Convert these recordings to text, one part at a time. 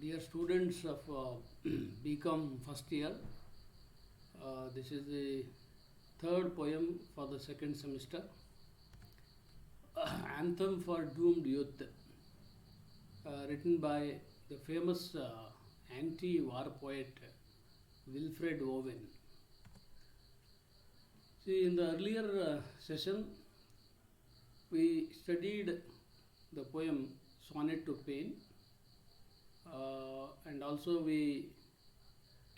Dear students of BCom first year, this is the third poem for the second semester. Anthem for Doomed Youth, written by the famous anti-war poet Wilfred Owen. See, in the earlier session, we studied the poem Sonnet to Pain, and also we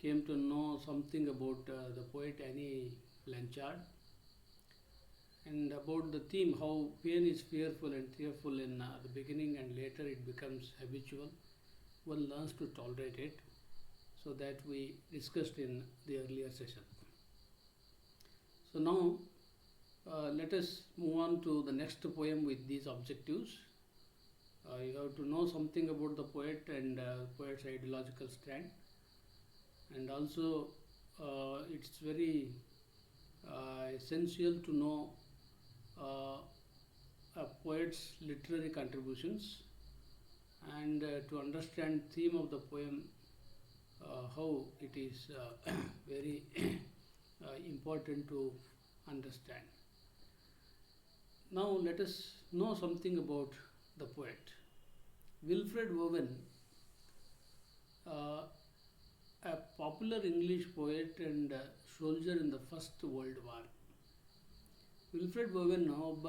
came to know something about the poet Annie Blanchard, and about the theme how pain is fearful and tearful in the beginning, and later it becomes habitual. One learns to tolerate it. So that we discussed in the earlier session. So now let us move on to the next poem with these objectives. You have to know something about the poet and poet's ideological stand, and also it's very essential to know a poet's literary contributions, and to understand theme of the poem, how it is very important to understand. Now let us know something about the poet. Wilfred Owen, a popular English poet and soldier in the First World War. Wilfred oven ಒಬ್ಬ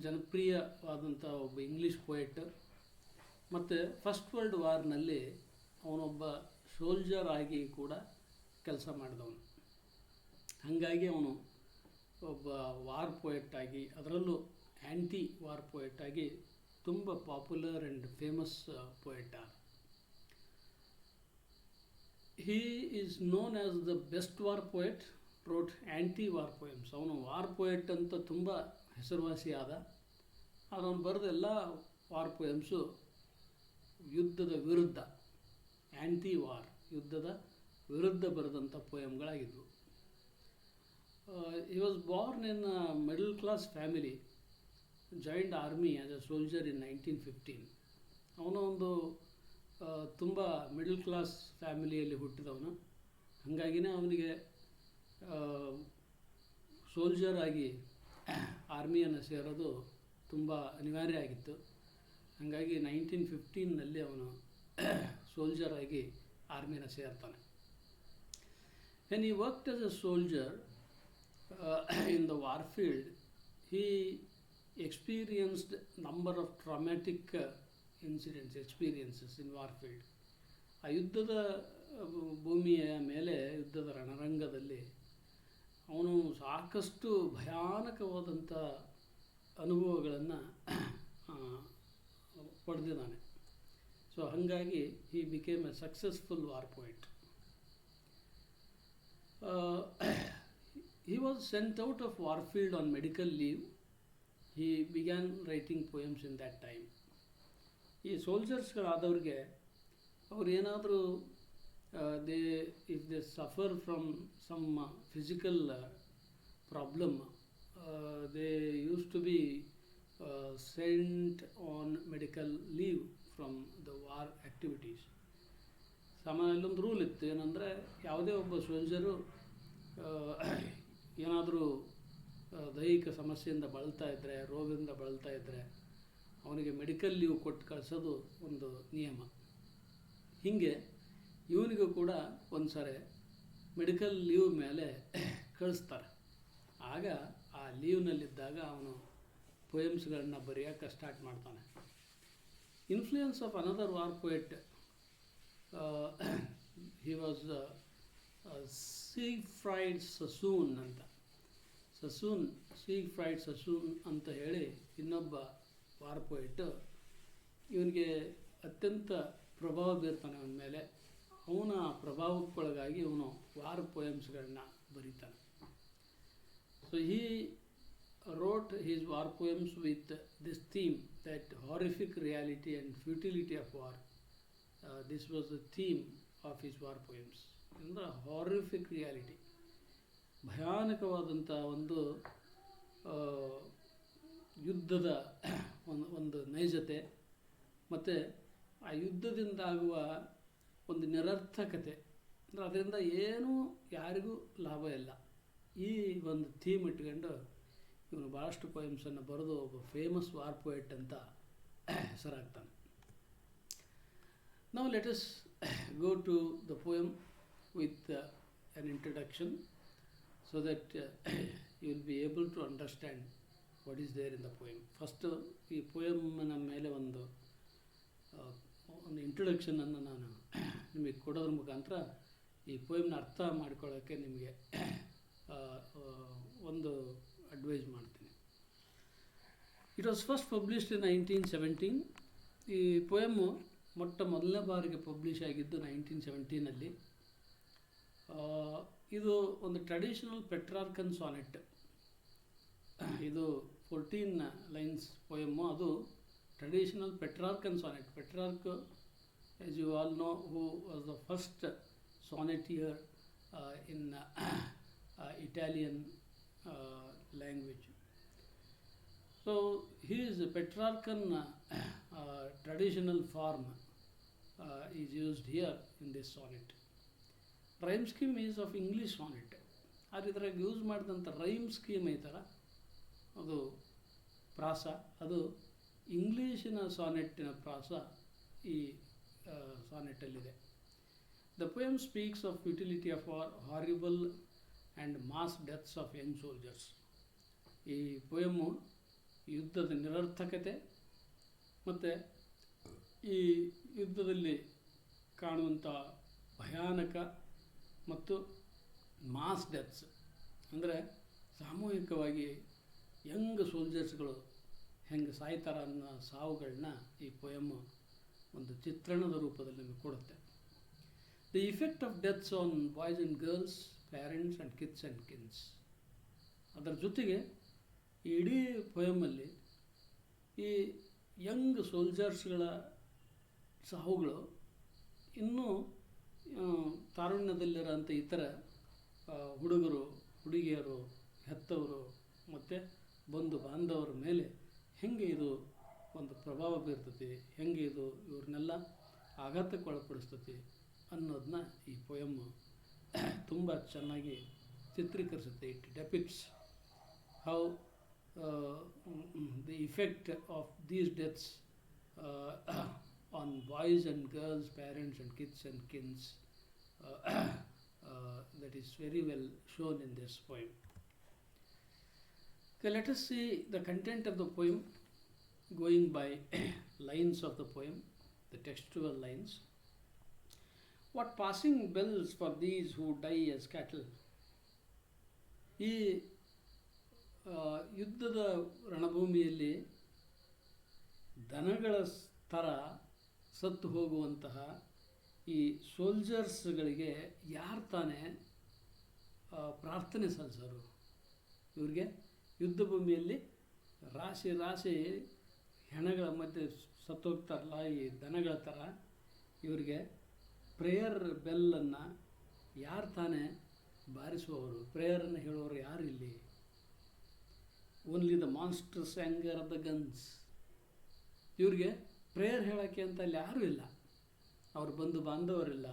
ಜನಪ್ರಿಯವಾದಂಥ ಒಬ್ಬ English poet, ಮತ್ತು first world ವಾರ್ನಲ್ಲಿ ಅವನೊಬ್ಬ soldier ಆಗಿ ಕೂಡ ಕೆಲಸ ಮಾಡಿದವನು. ಹಾಗಾಗಿ ಅವನು ಒಬ್ಬ ವಾರ್ ಪೊಯೆಟ್ ಆಗಿ, ಅದರಲ್ಲೂ ಆ್ಯಂಟಿ ವಾರ್ ಪೊಯೆಟ್ ಆಗಿ ತುಂಬ popular and famous poet. He is known as the best war poet, wrote anti war poems. ಅವನು ವಾರ್ ಪೊಯೆಟ್ ಅಂತ ತುಂಬ ಹೆಸರುವಾಸಿ ಆದ. ಆದರೆ ಅವನು ಬರೆದ ಎಲ್ಲ ವಾರ್ ಪೊಯಮ್ಸು ಯುದ್ಧದ ವಿರುದ್ಧ, ಆ್ಯಂಟಿ ವಾರ್, ಯುದ್ಧದ ವಿರುದ್ಧ ಬರೆದಂಥ ಪೊಯಮ್ಗಳಾಗಿದ್ವು. He was born in middle class family, joined army as a soldier in 1915. ಅವನು ಒಂದು ತುಂಬ ಮಿಡಲ್ ಕ್ಲಾಸ್ ಫ್ಯಾಮಿಲಿಯಲ್ಲಿ ಹುಟ್ಟಿದವನು. ಹಾಗಾಗಿನೇ ಅವನಿಗೆ ಸೋಲ್ಜರ್ ಆಗಿ ಆರ್ಮಿಯನ್ನು ಸೇರೋದು ತುಂಬ ಅನಿವಾರ್ಯ ಆಗಿತ್ತು. ಹಾಗಾಗಿ 1915 ಅವನು ಸೋಲ್ಜರ್ ಆಗಿ ಆರ್ಮಿನ ಸೇರ್ತಾನೆ. When he worked as a soldier in the war field, he experienced number of traumatic experiences in war field. ಆ ಯುದ್ಧದ ಭೂಮಿಯ ಮೇಲೆ, ಯುದ್ಧದ ರಣರಂಗದಲ್ಲಿ ಅವನು ಸಾಕಷ್ಟು ಭಯಾನಕವಾದಂಥ ಅನುಭವಗಳನ್ನು ಪಡೆದಿದ್ದಾನೆ. ಸೊ ಹಾಗಾಗಿ ಹಿ became A successful war poet. He was scent out of war field on medical leave. He began writing poems in that time. ಈ ಸೋಲ್ಜರ್ಸ್ಗಳಾದವ್ರಿಗೆ ಅವ್ರು ಏನಾದರೂ if they suffer from some physical problem, they used to be sent on medical leave from the war activities. ಸಾಮಾನ್ಯಲ್ಲೊಂದು rule ಇತ್ತು, ಏನಂದರೆ ಯಾವುದೇ ಒಬ್ಬ soldier ಏನಾದರೂ ದೈಹಿಕ ಸಮಸ್ಯೆಯಿಂದ ಬಳಲ್ತಾ ಇದ್ದರೆ, ರೋಗದಿಂದ ಬಳಲ್ತಾ ಇದ್ದರೆ ಅವನಿಗೆ ಮೆಡಿಕಲ್ ಲೀವ್ ಕೊಟ್ಟು ಕಳಿಸೋದು ಒಂದು ನಿಯಮ. ಹೀಗೆ ಇವನಿಗೂ ಕೂಡ ಒಂದು ಸಾರಿ ಮೆಡಿಕಲ್ ಲೀವ್ ಮೇಲೆ ಕಳಿಸ್ತಾರೆ. ಆಗ ಆ ಲೀವ್ನಲ್ಲಿದ್ದಾಗ ಅವನು ಪೊಯಮ್ಸ್ಗಳನ್ನ ಬರೆಯೋಕ್ಕೆ ಸ್ಟಾರ್ಟ್ ಮಾಡ್ತಾನೆ. Influence of another war poet, he was Siegfried Sassoon ಅಂತ. ಸೀಗ್ಫ್ರೈಡ್ ಸಸೂನ್ ಅಂತ ಹೇಳಿ ಇನ್ನೊಬ್ಬ ವಾರ್ ಪೊಯೆಟ್. ಇವನಿಗೆ ಅತ್ಯಂತ ಪ್ರಭಾವ ಬೀರ್ತಾನೆ ಅವನ ಮೇಲೆ. ಅವನ ಪ್ರಭಾವಕ್ಕೊಳಗಾಗಿ ಇವನು ವಾರ್ ಪೊಯಮ್ಸ್ಗಳನ್ನ ಬರೀತಾನೆ. So he wrote his war poems with this theme, that horrific reality and futility of war. This was the theme of his war poems. ಅಂದರೆ ಹಾರಿಫಿಕ್ ರಿಯಾಲಿಟಿ, ಭಯಾನಕವಾದಂಥ ಒಂದು ಯುದ್ಧದ ಒಂದು ನೈಜತೆ, ಮತ್ತು ಆ ಯುದ್ಧದಿಂದ ಆಗುವ ಒಂದು ನಿರರ್ಥಕತೆ, ಅಂದರೆ ಅದರಿಂದ ಏನೂ ಯಾರಿಗೂ ಲಾಭ ಇಲ್ಲ. ಈ ಒಂದು ಥೀಮ್ ಇಟ್ಕೊಂಡು ಇವನು ಭಾಳಷ್ಟು ಪೊಯಮ್ಸನ್ನು ಬರೆದು ಒಬ್ಬ ಫೇಮಸ್ ವಾರ್ ಪೊಯೆಟ್ ಅಂತ ಹೆಸರಾಗ್ತಾನೆ. Now let us go to the poem with an introduction so that you will be able to understand what is there in the poem. First ಈ ಪೊಯಮ್ನ ಮೇಲೆ ಒಂದು ಇಂಟ್ರೊಡಕ್ಷನನ್ನು ನಾನು ನಿಮಗೆ ಕೊಡೋದ್ರ ಮುಖಾಂತರ ಈ ಪೊಯಮ್ನ ಅರ್ಥ ಮಾಡ್ಕೊಳ್ಳೋಕ್ಕೆ ನಿಮಗೆ ಒಂದು ಅಡ್ವೈಸ್ ಮಾಡ್ತೀನಿ. It was first published in 1917. ಈ ಪೊಯಮ್ಮು ಮೊದಲನೇ ಬಾರಿಗೆ ಪಬ್ಲಿಷ್ ಆಗಿದ್ದು 1917. ಇದು ಒಂದು ಟ್ರೆಡಿಷನಲ್ ಪೆಟ್ರಾರ್ಕನ್ ಸಾನೆಟ್. ಇದು 14 ಲೈನ್ಸ್ ಪೊಯಮ್ಮು. ಅದು traditional Petrarchan sonnet. Petrarch, as you all know, who was the first sonneteer in Italian language. So his Petrarchan traditional form is used here in this sonnet. Rhyme scheme is of English sonnet. ಆದರೆ ಇದ್ರಾಗ use ಮಾಡಿದಂಥ rhyme scheme ಐತಲ್ಲ, ಅದು ಪ್ರಾಸ, ಅದು ಇಂಗ್ಲೀಷಿನ ಸಾನೆಟ್ಟಿನ ಪ್ರಾಸ ಈ ಸಾನೆಟ್ಟಲ್ಲಿದೆ. The poem speaks of utility of horrible and mass deaths of young soldiers. ಈ ಪೊಯಮ್ಮು ಯುದ್ಧದ ನಿರರ್ಥಕತೆ ಮತ್ತು ಈ ಯುದ್ಧದಲ್ಲಿ ಕಾಣುವಂಥ ಭಯಾನಕ ಮತ್ತು ಮಾಸ್ ಡೆತ್ಸ್, ಅಂದರೆ ಸಾಮೂಹಿಕವಾಗಿ ಯಂಗ್ ಸೋಲ್ಜರ್ಸ್ಗಳು ಹೆಂಗೆ ಸಾಯ್ತಾರ ಅನ್ನೋ ಸಾವುಗಳನ್ನ ಈ ಪೊಯಮ್ಮು ಒಂದು ಚಿತ್ರಣದ ರೂಪದಲ್ಲಿ ನಮಗೆ ಕೊಡುತ್ತೆ. The effect of deaths on boys and girls, parents and kids and kins. ಅದರ ಜೊತೆಗೆ ಈ ಇಡೀ ಪೊಯಮಲ್ಲಿ ಈ ಯಂಗ್ ಸೋಲ್ಜರ್ಸ್ಗಳ ಸಾವುಗಳು, ಇನ್ನೂ ತಾರುಣ್ಯದಲ್ಲಿರೋಂಥ ಇತರ ಹುಡುಗರು, ಹುಡುಗಿಯರು, ಹೆತ್ತವರು ಮತ್ತು ಬಂಧು ಬಾಂಧವರ ಮೇಲೆ ಹೆಂಗೆ ಇದು ಒಂದು ಪ್ರಭಾವ ಬೀರ್ತತಿ, ಹೆಂಗೆ ಇದು ಇವ್ರನ್ನೆಲ್ಲ ಆಘಾತಕ್ಕೆ ಒಳಪಡಿಸ್ತತಿ ಅನ್ನೋದನ್ನ ಈ ಪೊಯಮ್ಮು ತುಂಬ ಚೆನ್ನಾಗಿ ಚಿತ್ರೀಕರಿಸುತ್ತೆ. It depicts how the effect of these deaths on boys and girls, parents and kids and kins, that is very well shown in this poem. Okay, let us see the content of the poem going by lines of the poem, the textual lines. What passing bells for these who die as cattle. ಈ ಯುದ್ಧದ ರಣಭೂಮಿಯಲ್ಲಿ ದನಗಳ ಥರ ಸತ್ತು ಹೋಗುವಂತಹ ಈ ಸೋಲ್ಜರ್ಸ್ಗಳಿಗೆ ಯಾರು ತಾನೇ ಪ್ರಾರ್ಥನೆ ಸಲ್ಲಿಸೋರು? ಇವ್ರಿಗೆ ಯುದ್ಧ ಭೂಮಿಯಲ್ಲಿ ರಾಶಿ ರಾಶಿ ಹೆಣಗಳ ಮಧ್ಯೆ ಸತ್ತೋಗ್ತಾರಲ್ಲ ಈ ದನಗಳ ಥರ, ಇವರಿಗೆ ಪ್ರೇಯರ್ ಬೆಲ್ಲನ್ನು ಯಾರು ತಾನೇ ಬಾರಿಸುವವರು? ಪ್ರೇಯರನ್ನು ಹೇಳುವವರು ಯಾರು ಇಲ್ಲಿ? Only the monsters anger of the guns. ಇವ್ರಿಗೆ ಪ್ರೇಯರ್ ಹೇಳೋಕ್ಕೆ ಅಂತ ಅಲ್ಲಿ ಯಾರೂ ಇಲ್ಲ. ಅವ್ರ ಬಂಧು ಬಾಂಧವರಿಲ್ಲ,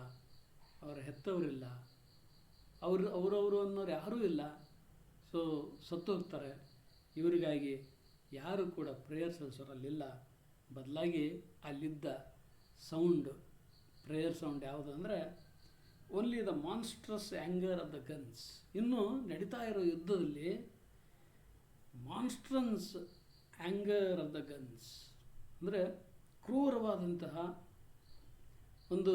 ಅವರ ಹೆತ್ತವರಿಲ್ಲ, ಅವರವರು ಅನ್ನೋರು ಯಾರೂ ಇಲ್ಲ. ಸೊ ಸತ್ತೋಗ್ತಾರೆ. ಇವರಿಗಾಗಿ ಯಾರು ಕೂಡ ಪ್ರೇಯರ್ ಸಲ್ಲಿಸೋರಲ್ಲಿಲ್ಲ. ಬದಲಾಗಿ ಅಲ್ಲಿದ್ದ ಸೌಂಡ್, ಪ್ರೇಯರ್ ಸೌಂಡ್ ಯಾವುದು ಅಂದರೆ only the monstrous anger of the guns. ಇನ್ನೂ ನಡೀತಾ ಇರೋ ಯುದ್ಧದಲ್ಲಿ monstrous anger of the guns ಅಂದರೆ ಕ್ರೂರವಾದಂತಹ ಒಂದು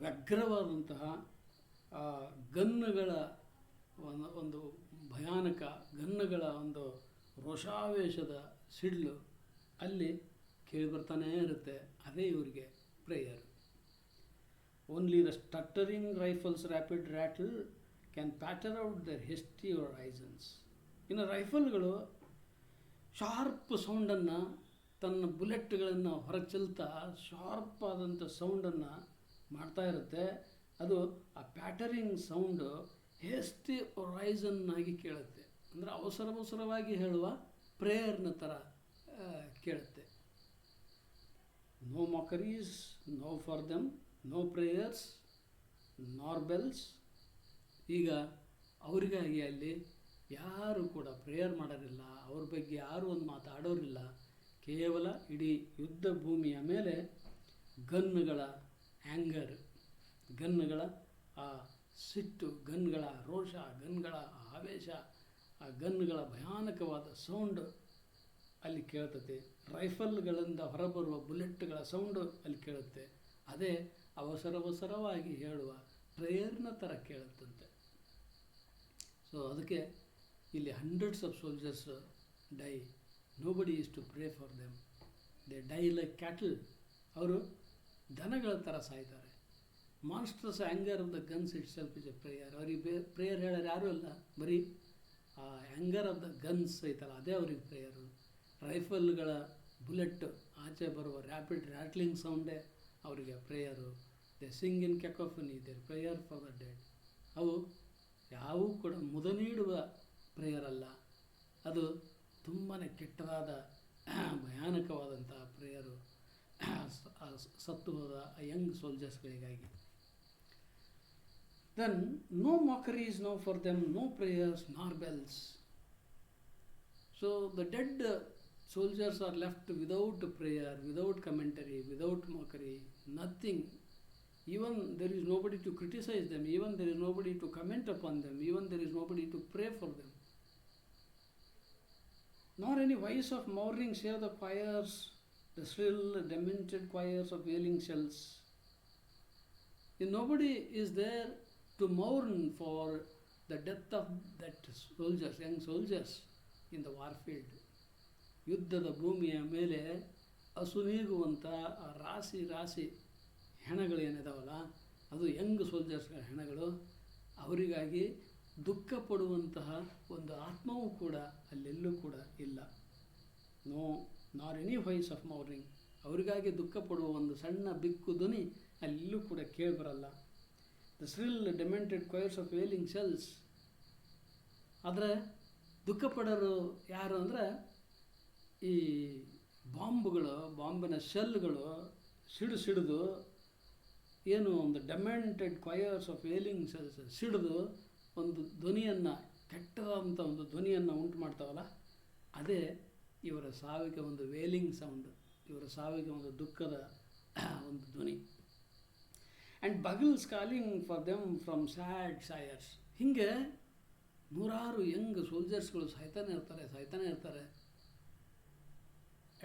ವ್ಯಗ್ರವಾದಂತಹ ಗನ್ನುಗಳ ಒಂದು ಭಯಾನಕ ಗನ್ನುಗಳ ಒಂದು ರೋಷಾವೇಶದ ಸಿಡ್ಲು ಅಲ್ಲಿ ಕೇಳಿಬರ್ತಾನೇ ಇರುತ್ತೆ. ಅದೇ ಇವರಿಗೆ prayer. Only the stuttering rifles rapid rattle can patter out their hasty horizons. ಇನ್ನು ರೈಫಲ್ಗಳು ಶಾರ್ಪ್ ಸೌಂಡನ್ನು, ತನ್ನ ಬುಲೆಟ್ಗಳನ್ನು ಹೊರಚೆಲ್ತಾ ಶಾರ್ಪ್ ಆದಂಥ ಸೌಂಡನ್ನು ಮಾಡ್ತಾ ಇರುತ್ತೆ. ಅದು ಆ ಪ್ಯಾಟರಿಂಗ್ ಸೌಂಡು ಹೇಸ್ಟಿ ಹೊರೈಸನ್ನಾಗಿ ಕೇಳುತ್ತೆ. ಅಂದರೆ ಅವಸರವಾಗಿ ಹೇಳುವ ಪ್ರೇಯರ್ನ ಥರ ಕೇಳುತ್ತೆ. No mockeries, no for them, no prayers, nor bells. ಈಗ ಅವರಿಗಾಗಿ ಅಲ್ಲಿ ಯಾರು ಕೂಡ ಪ್ರೇಯರ್ ಮಾಡೋರಿಲ್ಲ, ಅವ್ರ ಬಗ್ಗೆ ಯಾರು ಒಂದು ಮಾತಾಡೋರಿಲ್ಲ. ಕೇವಲ ಇಡೀ ಯುದ್ಧ ಭೂಮಿಯ ಮೇಲೆ ಗನ್ನುಗಳ ಆ್ಯಂಗರ್, ಗನ್ನುಗಳ ಆ ಸಿಟ್ಟು, ಗನ್ಗಳ ರೋಷ, ಗನ್ಗಳ ಆವೇಶ, ಆ ಗನ್ಗಳ ಭಯಾನಕವಾದ ಸೌಂಡು ಅಲ್ಲಿ ಕೇಳ್ತದೆ. ರೈಫಲ್ಗಳಿಂದ ಹೊರಬರುವ ಬುಲೆಟ್ಗಳ ಸೌಂಡು ಅಲ್ಲಿ ಕೇಳುತ್ತೆ. ಅದೇ ಅವಸರವಾಗಿ ಹೇಳುವ ಪ್ರೇಯರ್ನ ಥರ ಕೇಳುತ್ತಂತೆ. ಸೊ ಅದಕ್ಕೆ ಇಲ್ಲಿ hundreds of soldiers die. Nobody is to pray for them. They die like cattle. ಅವರು ದನಗಳ ಥರ ಸಾಯ್ತಾರೆ. Monsters anger of the guns itself is a prayer. ಅವ್ರಿಗೆ ಪ್ರೇಯರ್ ಹೇಳೋರು ಯಾರೂ ಇಲ್ಲ, ಬರೀ ಆ ಆ್ಯಂಗರ್ ಆಫ್ ದ ಗನ್ಸ್ ಐತಲ್ಲ ಅದೇ ಅವ್ರಿಗೆ ಪ್ರೇಯರು. ರೈಫಲ್ಗಳ ಬುಲೆಟ್ ಆಚೆ ಬರುವ ರ್ಯಾಪಿಡ್ ರ್ಯಾಟ್ಲಿಂಗ್ ಸೌಂಡೇ ಅವರಿಗೆ prayer. They sing in cacophony their prayer for the dead. ಅವು ಯಾವೂ ಕೂಡ ಮುದ ನೀಡುವ ಪ್ರೇಯರ್ ಅಲ್ಲ, ಅದು ತುಂಬಾ ಕೆಟ್ಟದಾದ ಭಯಾನಕವಾದಂತಹ ಪ್ರೇಯರು ಸತ್ತು ಹೋದ Young ಸೋಲ್ಜರ್ಸ್ಗಳಿಗಾಗಿ. Then no mockeries, no for them, no prayers, nor bells. So the dead soldiers are left without prayer, without commentary, without mockery, nothing. Even there is nobody to criticize them, even there is nobody to comment upon them, even there is nobody to pray for them. Nor any voice of mourning save the choirs, the shrill, demented choirs of wailing shells. And nobody is there to mourn for the death of that soldiers, young soldiers in the war field. ಯುದ್ಧದ ಭೂಮಿಯ ಮೇಲೆ ಅಸುನೀಗುವಂಥ ರಾಶಿ ರಾಶಿ ಹೆಣಗಳೇನಿದಾವಲ್ಲ, ಅದು Young ಸೋಲ್ಜರ್ಸ್ಗಳ ಹೆಣಗಳು. ಅವರಿಗಾಗಿ ದುಃಖ ಪಡುವಂತಹ ಒಂದು ಆತ್ಮವೂ ಕೂಡ ಅಲ್ಲೆಲ್ಲೂ ಕೂಡ ಇಲ್ಲ. ನಾರ್ ಎನಿ ವಾಯ್ಸ್ ಆಫ್ ಮೌರ್ನಿಂಗ್. ಅವರಿಗಾಗಿ ದುಃಖ ಪಡುವ ಒಂದು ಸಣ್ಣ ಬಿಕ್ಕು ಧ್ವನಿ ಅಲ್ಲೂ ಕೂಡ ಕೇಳಿಬರಲ್ಲ. The shrill demented choirs of wailing shells. ಆದರೆ ದುಃಖ ಪಡೋರು ಯಾರು ಅಂದರೆ ಈ ಬಾಂಬಿನ ಶೆಲ್ಗಳು ಸಿಡಿದು ಏನು ಒಂದು ಡೆಮೆಂಟೆಡ್ ಕ್ವೈರ್ಸ್ ಆಫ್ ವೇಲಿಂಗ್ ಸೆಲ್ಸ್ ಸಿಡಿದು ಒಂದು ಧ್ವನಿಯನ್ನು, ಕೆಟ್ಟದಾದಂಥ ಒಂದು ಧ್ವನಿಯನ್ನು ಉಂಟು ಮಾಡ್ತಾವಲ್ಲ, ಅದೇ ಇವರ ಸಾವಿಗೆ ಒಂದು ವೇಲಿಂಗ್ ಸೌಂಡ್, ಇವರ ಸಾವಿಗೆ ಒಂದು ದುಃಖದ ಒಂದು ಧ್ವನಿ. And bugles calling for them from sad shires. ಹೀಗೆ ನೂರಾರು ಯಂಗ್ ಸೋಲ್ಜರ್ಸ್ಗಳು ಸಾಯ್ತಾನೆ ಇರ್ತಾರೆ.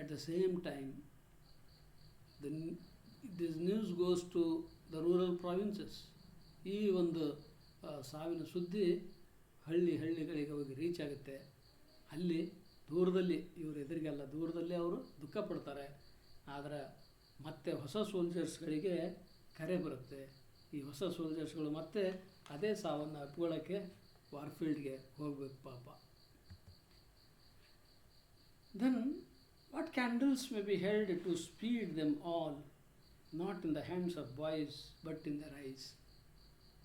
At the same time, this news goes to the rural provinces. ಈ ಒಂದು ಸಾವಿನ ಸುದ್ದಿ ಹಳ್ಳಿಗಳಿಗೆ ಹೋಗಿ ರೀಚ್ ಆಗುತ್ತೆ. ಅಲ್ಲಿ ದೂರದಲ್ಲಿ, ಇವರು ಎದುರಿಗೆಲ್ಲ ದೂರದಲ್ಲಿ ಅವರು ದುಃಖ ಪಡ್ತಾರೆ. ಆದರೆ ಮತ್ತೆ ಹೊಸ ಸೋಲ್ಜರ್ಸ್ಗಳಿಗೆ ಕರೆ ಬರುತ್ತೆ. ಈ ಹೊಸ ಸೋಲ್ಜರ್ಸ್ಗಳು ಮತ್ತೆ ಅದೇ ಸಾವನ್ನು ಅಪ್ಕೊಳ್ಳೋಕ್ಕೆ ವಾರ್ಫೀಲ್ಡ್ಗೆ ಹೋಗ್ಬೇಕು ಪಾಪ. Then what candles may be held to speed them all, not in the hands of boys but in their eyes.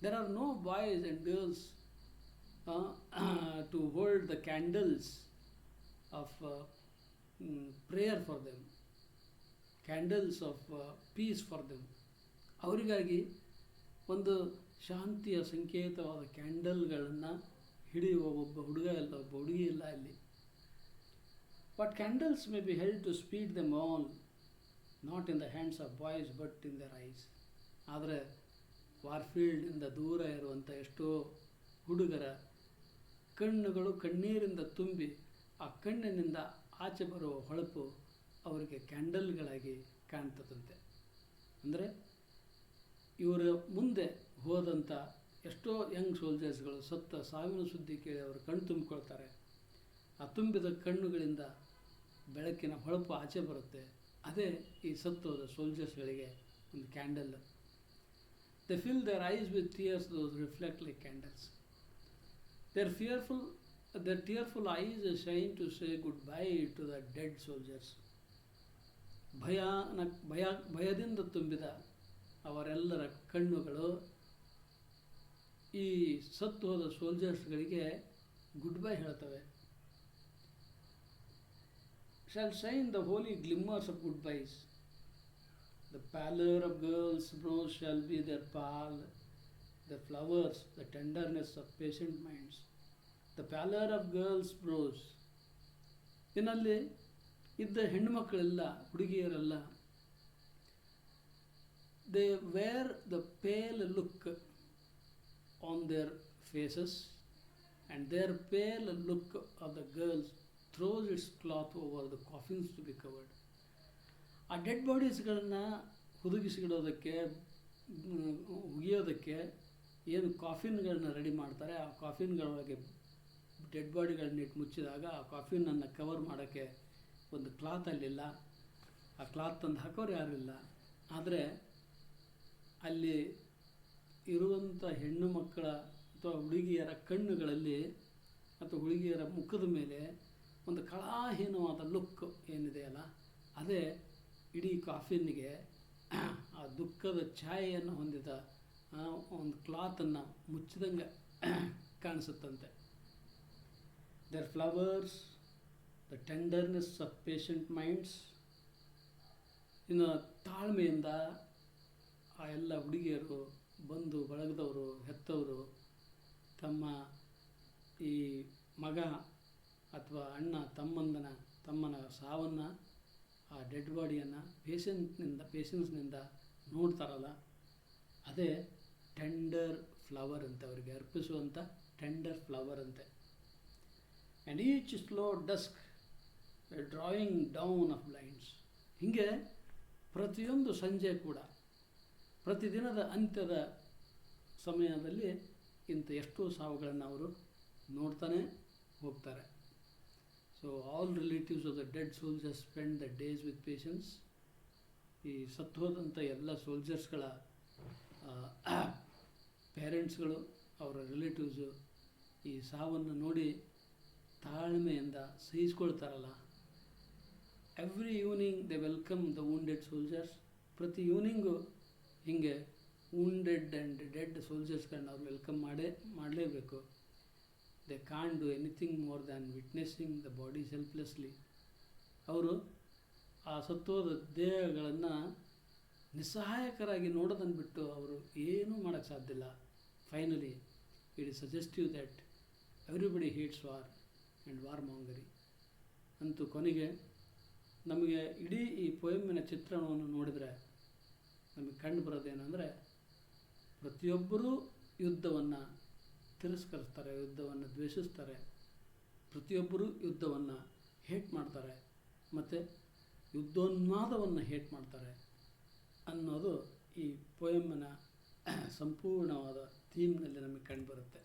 There are no boys and girls to hold the candles of prayer for them, candles of peace for them. ಅವರಿಗಾಗಿ ಒಂದು ಶಾಂತಿಯ ಸಂಕೇತವಾದ ಕ್ಯಾಂಡಲ್ಗಳನ್ನು ಹಿಡಿಯುವ ಒಬ್ಬ ಹುಡುಗ ಇಲ್ಲ, ಒಬ್ಬ ಹುಡುಗಿ ಇಲ್ಲ ಅಲ್ಲಿ. What candles may be held to speed them all, not in the hands of boys but in their eyes. ಆದರೆ ವಾರ್ಫೀಲ್ಡಿಂದ ದೂರ ಇರುವಂಥ ಎಷ್ಟೋ ಹುಡುಗರ ಕಣ್ಣುಗಳು ಕಣ್ಣೀರಿಂದ ತುಂಬಿ ಆ ಕಣ್ಣಿನಿಂದ ಆಚೆ ಬರುವ ಹೊಳಪು ಅವರಿಗೆ ಕ್ಯಾಂಡಲ್ಗಳಾಗಿ ಕಾಣ್ತದಂತೆ. ಅಂದರೆ ಇವರ ಮುಂದೆ ಹೋದಂಥ ಎಷ್ಟೋ ಯಂಗ್ ಸೋಲ್ಜರ್ಸ್ಗಳು ಸತ್ತ ಸಾವಿನ ಸುದ್ದಿ ಕೇಳಿ ಅವರು ಕಣ್ಣು ತುಂಬಿಕೊಳ್ತಾರೆ. ಆ ತುಂಬಿದ ಕಣ್ಣುಗಳಿಂದ ಬೆಳಕಿನ ಹೊಳಪು ಆಚೆ ಬರುತ್ತೆ. ಅದೇ ಈ ಸತ್ತೋದ ಸೋಲ್ಜರ್ಸ್ಗಳಿಗೆ ಒಂದು candle. They fill their eyes with tears, those reflect like candles. Their tearful eyes shine to say goodbye to the dead soldiers. ಭಯದಿಂದ ತುಂಬಿದ ಅವರೆಲ್ಲರ ಕಣ್ಣುಗಳು ಈ ಸತ್ತು ಹೋದ ಸೋಲ್ಜರ್ಸ್ಗಳಿಗೆ ಗುಡ್ ಬೈ ಹೇಳ್ತವೆ. Shall shine the holy glimmers of goodbyes. The pallor of girls' brows shall be their pall, the flowers, the tenderness of patient minds. The pallor of girls' brows. ಇನ್ನಲ್ಲಿ ಇದ್ದ ಹೆಣ್ಣುಮಕ್ಕಳೆಲ್ಲ, ಹುಡುಗಿಯರೆಲ್ಲ, they wear the pale look on their faces, and their pale look of the girls throws its cloth over the coffins to be covered. ಆ dead ಬಾಡೀಸ್ಗಳನ್ನು ಹುದುಗಿಸಿಡೋದಕ್ಕೆ, ಉಗಿಯೋದಕ್ಕೆ ಏನು ಕಾಫಿನ್ಗಳನ್ನ ready ಮಾಡ್ತಾರೆ, ಆ ಕಾಫಿನ್ಗಳೊಳಗೆ dead ಬಾಡಿಗಳನ್ನಿಟ್ಟು ಮುಚ್ಚಿದಾಗ ಆ ಕಾಫಿನನ್ನು cover ಮಾಡೋಕ್ಕೆ ಒಂದು cloth ಅಲ್ಲಿಲ್ಲ. ಆ ಕ್ಲಾತ್ ತಂದು ಹಾಕೋರು ಯಾರಿಲ್ಲ. ಆದರೆ ಅಲ್ಲಿ ಇರುವಂಥ ಹೆಣ್ಣು ಮಕ್ಕಳ ಅಥವಾ ಹುಡುಗಿಯರ ಕಣ್ಣುಗಳಲ್ಲಿ ಅಥವಾ ಹುಡುಗಿಯರ ಮುಖದ ಮೇಲೆ ಒಂದು ಕಳಾಹೀನವಾದ ಲುಕ್ ಏನಿದೆಯಲ್ಲ, ಅದೇ ಇಡೀ ಕಾಫಿನ್ನಿಗೆ ಆ ದುಃಖದ ಛಾಯೆಯನ್ನು ಹೊಂದಿದ ಒಂದು ಕ್ಲಾತನ್ನು ಮುಚ್ಚಿದಂಗೆ ಕಾಣಿಸುತ್ತಂತೆ. Their flowers, the tenderness of patient minds. ಇನ್ನು ತಾಳ್ಮೆಯಿಂದ ಆ ಎಲ್ಲ ಹುಡುಗಿಯರು, ಬಂಧು ಬಳಗದವರು, ಹೆತ್ತವರು ತಮ್ಮ ಈ ಮಗ ಅಥವಾ ಅಣ್ಣ ತಮ್ಮನ ಸಾವನ್ನು, ಆ ಡೆಡ್ ಬಾಡಿಯನ್ನು ಪೇಷನ್ಸ್ನಿಂದ ನೋಡ್ತಾರಲ್ಲ, ಅದೇ ಟೆಂಡರ್ ಫ್ಲವರ್ ಅಂತ, ಅವರಿಗೆ ಅರ್ಪಿಸುವಂಥ ಟೆಂಡರ್ ಫ್ಲವರ್ ಅಂತೆ. And each slow dusk drawing down off blinds. ಹೀಗೆ ಪ್ರತಿಯೊಂದು ಸಂಜೆ ಕೂಡ, ಪ್ರತಿದಿನದ ಅಂತ್ಯದ ಸಮಯದಲ್ಲಿ ಇಂಥ ಎಷ್ಟೋ ಸಾವುಗಳನ್ನು ಅವರು ನೋಡ್ತಾನೆ ಹೋಗ್ತಾರೆ. So all relatives of the dead soldiers spend the days with patience. ಈ ಸತ್ತು ಹೋದಂಥ ಎಲ್ಲ ಸೋಲ್ಜರ್ಸ್ಗಳ ಪೇರೆಂಟ್ಸ್ಗಳು, ಅವರ ರಿಲೇಟಿವ್ಸು ಈ ಸಾವನ್ನು ನೋಡಿ ತಾಳ್ಮೆಯಿಂದ ಸಹಿಸ್ಕೊಳ್ತಾರಲ್ಲ. Every evening they welcome the wounded soldiers. ಪ್ರತಿ ಈವ್ನಿಂಗು ಹೀಗೆ ವೂಂಡೆಡ್ ಆ್ಯಂಡ್ ಡೆಡ್ ಸೋಲ್ಜರ್ಸ್ಗಳನ್ನ ಅವ್ರು ವೆಲ್ಕಮ್ ಮಾಡಲೇಬೇಕು. They can't do anything more than witnessing the bodies helplessly. ಅವರು ಆ ಸತ್ತೋದ ದೇಹಗಳನ್ನು ನಿಸ್ಸಹಾಯಕರಾಗಿ ನೋಡೋದನ್ನು ಬಿಟ್ಟು ಅವರು ಏನೂ ಮಾಡೋಕ್ಕೆ ಸಾಧ್ಯ ಇಲ್ಲ. Finally it is suggestive that everybody hates war and war mongery. ಅಂತೂ ಕೊನೆಗೆ ನಮಗೆ ಇಡೀ ಈ ಪೊಯಮ್ಮಿನ ಚಿತ್ರಣವನ್ನು ನೋಡಿದರೆ ನಮಗೆ ಕಂಡು ಬರೋದೇನೆಂದರೆ, ಪ್ರತಿಯೊಬ್ಬರೂ ಯುದ್ಧವನ್ನು ತಿರಸ್ಕರಿಸ್ತಾರೆ, ಯುದ್ಧವನ್ನು ದ್ವೇಷಿಸ್ತಾರೆ, ಪ್ರತಿಯೊಬ್ಬರೂ ಯುದ್ಧವನ್ನು ಹೇಟ್ ಮಾಡ್ತಾರೆ ಮತ್ತು ಯುದ್ಧೋನ್ಮಾದವನ್ನು ಹೇಟ್ ಮಾಡ್ತಾರೆ ಅನ್ನೋದು ಈ ಪೊಯಮ್ಮಿನ ಸಂಪೂರ್ಣವಾದ ಥೀಮ್ನಲ್ಲಿ ನಮಗೆ ಕಂಡುಬರುತ್ತೆ.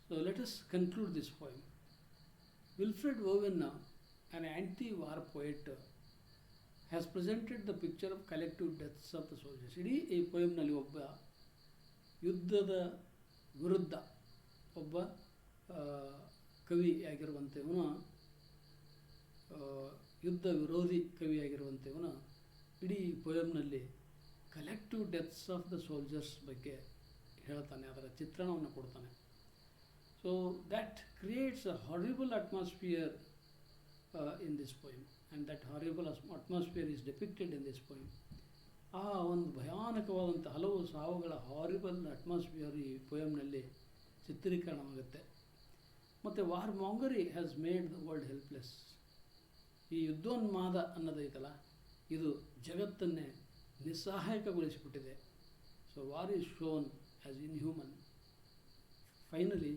So let us conclude this poem. Wilfred oven, an anti-war poet, has presented the picture of collective deaths of the soldiers. ಇಡೀ ಈ ಪೊಯಮ್ನಲ್ಲಿ ಒಬ್ಬ ಯುದ್ಧದ ವಿರುದ್ಧ ಒಬ್ಬ ಕವಿಯಾಗಿರುವಂಥವನು, ಯುದ್ಧ ವಿರೋಧಿ ಕವಿಯಾಗಿರುವಂಥವನು ಇಡೀ ಪೊಯಮ್ನಲ್ಲಿ collective deaths of the soldiers ಬಗ್ಗೆ ಹೇಳ್ತಾನೆ, ಅದರ ಚಿತ್ರಣವನ್ನು ಕೊಡ್ತಾನೆ. So that creates a horrible atmosphere in this poem, and that horrible atmosphere is depicted in this poem. ಆ ಒಂದು ಭಯಾನಕವಾದಂಥ ಹಲವು ಸಾವುಗಳ ಹಾರಿಬಲ್ ಅಟ್ಮಾಸ್ಫಿಯರ್ ಈ ಪೊಯಮ್ನಲ್ಲಿ ಚಿತ್ರೀಕರಣವಾಗುತ್ತೆ. ಮತ್ತು war mongery has made the world helpless. ಈ ಯುದ್ಧೋನ್ಮಾದ ಅನ್ನೋದೈತಲ್ಲ, ಇದು ಜಗತ್ತನ್ನೇ ನಿಸ್ಸಹಾಯಕಗೊಳಿಸಿಬಿಟ್ಟಿದೆ. So war is shown as inhuman. Finally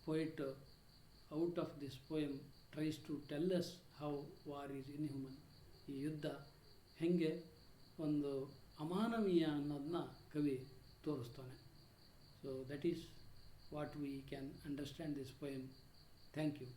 poet out of this poem tries to tell us how war is inhuman. ಈ ಯುದ್ಧ ಹೆಂಗೆ ಒಂದು ಅಮಾನವೀಯ ಅನ್ನೋದನ್ನ ಕವಿ ತೋರಿಸ್ತಾನೆ. So that is what we can understand this poem. Thank you.